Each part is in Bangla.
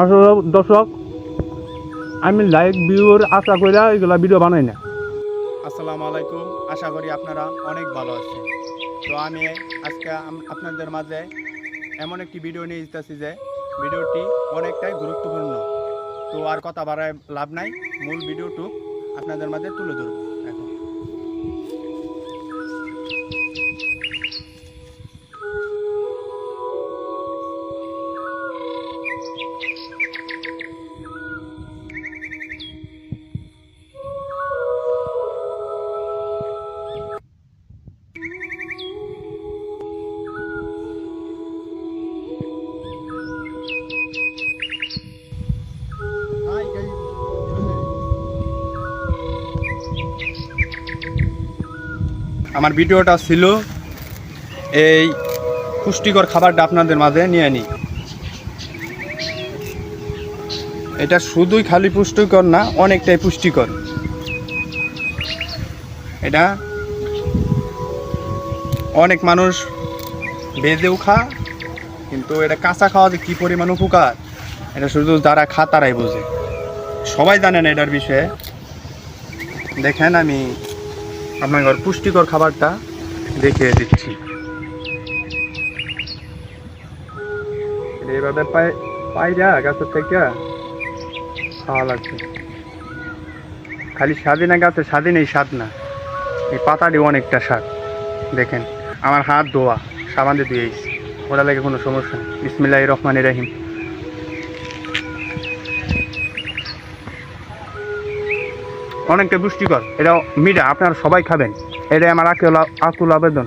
আসলে দর্শক, আমি লাইক ভিউর আশা করে এগুলা ভিডিও বানাই না। আসসালামু আলাইকুম, আশা করি আপনারা অনেক ভালো আছেন। তো আমি আজকে আপনাদের মাঝে এমন একটি ভিডিও নিয়ে এসেছি যে ভিডিওটি অনেকটাই গুরুত্বপূর্ণ। তো আর কথা বাড়ায় লাভ নাই, মূল ভিডিওটু আপনাদের মাঝে তুলে ধরব এখন। আমার ভিডিওটা ছিল এই পুষ্টিকর খাবারটা আপনাদের মাঝে নিয়ে নিই। এটা শুধুই খালি পুষ্টিকর না, অনেকটাই পুষ্টিকর। এটা অনেক মানুষ ভেজেও খা, কিন্তু এটা কাঁচা খাওয়া যে কী পরিমাণ উপকার এটা শুধু যারা খা তারাই বোঝে। সবাই জানেন এটার বিষয়ে। দেখেন, আমি আপনার পুষ্টিকর খাবারটা দেখিয়ে দিচ্ছি। এইভাবে পায়রা গাছের থেকে খাওয়া লাগছে। খালি স্বাদই না, গাছের স্বাদই নেই, স্বাদ না, এই পাতাটি অনেকটা স্বাদ। দেখেন, আমার হাত ধোয়া, সাবান দিয়ে ধুয়েছি, ওটা লাগে কোনো সমস্যা নেই। বিসমিল্লাহির রহমানির রহিম। অনেকটা পুষ্টিকর, এটা মিঠা, আপনারা সবাই খাবেন। এটাই আমার আকুল আবেদন।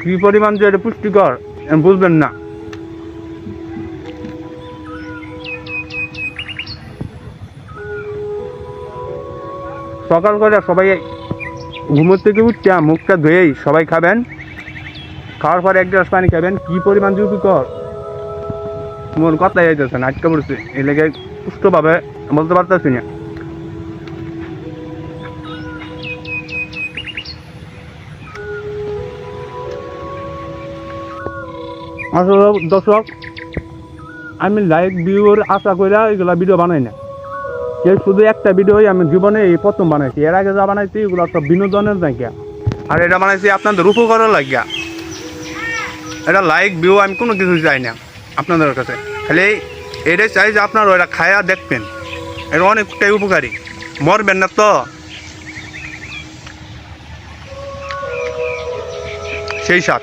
কি পরিমাণ যে এটা পুষ্টিকর বুঝবেন না। সকাল করে সবাই ঘুমোর থেকে উঠতে মুখটা ধুয়েই সবাই খাবেন। খাওয়ার পরে এক গ্লাস পানি খাবেন। কি পরিমাণ যে উপকার মোর কথাই যাইতেছে না, আটকে পড়ছে। এই লেগে সুস্থভাবে বলতে পারতেছি না। আসলে দর্শক, আমি লাইক ভিউর আশা করে এগুলা ভিডিও বানাই না। কেউ শুধু একটা ভিডিওই আমি জীবনে এই প্রথম বানাইছি। এর আগে যা বানাইছি এগুলো সব বিনোদনের লাগিয়া, আর এটা বানাইছি আপনাদের উপকারের লাগিয়া। এটা লাইক ভিউ আমি কোনো কিছু চাই না আপনাদের কাছে, খালি এটাই চাই যে আপনারা ওটা খায়া দেখবেন। এটা অনেকটাই উপকারী, মরবেন না তো। সেই স্বাদ।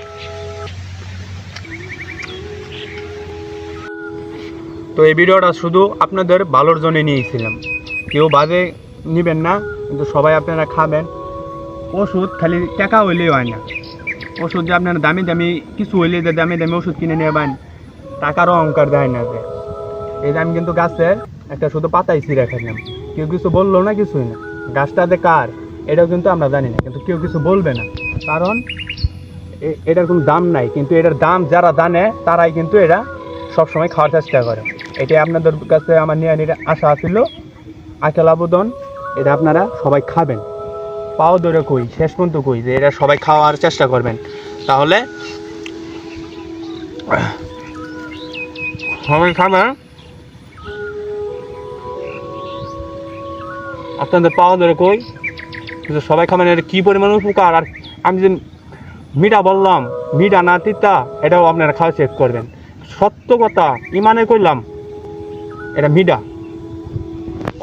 তো এই ভিডিওটা শুধু আপনাদের ভালোর জন্য নিয়েছিলাম, কেউ বাজে নেবেন না, কিন্তু সবাই আপনারা খাবেন। ওষুধ খালি টাকা হইলেই হয় না। ওষুধ যে আপনারা দামি দামি কিছু হইলে যে দামি দামি ওষুধ কিনে নেবেন, টাকারও অহংকার দেয় না। যে এই যে আমি কিন্তু গাছের একটা শুধু পাতাই ছিঁড়ে খাইলাম, কেউ কিছু বললো না, কিছুই না। গাছটা যে কার এটাও কিন্তু আমরা জানি না, কিন্তু কেউ কিছু বলবে না, কারণ এটার কোনো দাম নাই। কিন্তু এটার দাম যারা জানে তারাই কিন্তু এটা সবসময় খাওয়ার চেষ্টা করে। এটাই আপনাদের কাছে আমার নিয়ে আশা ছিল, আকেল আবেদন। এটা আপনারা সবাই খাবেন। পাও ধরে কই, শেষ পর্যন্ত কই যে এটা সবাই খাওয়ার চেষ্টা করবেন, তাহলে সবাই খাবেন। আপনাদের পাওয়া ধরে কই কিন্তু সবাই খাবেন। এটা কী পরিমাণ উপকার। আর আমি যে মিঠা বললাম, মিঠা না তিতা, এটাও আপনারা খাওয়া চেক করবেন। সত্য কথা ইমানে কইলাম, এটা মিঠা।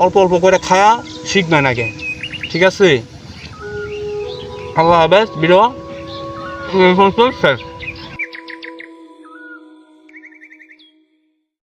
অল্প অল্প করে খায়া শিখবেন আগে, ঠিক আছে? আল্লাহ হাফেজ। ভিডিও শেষ।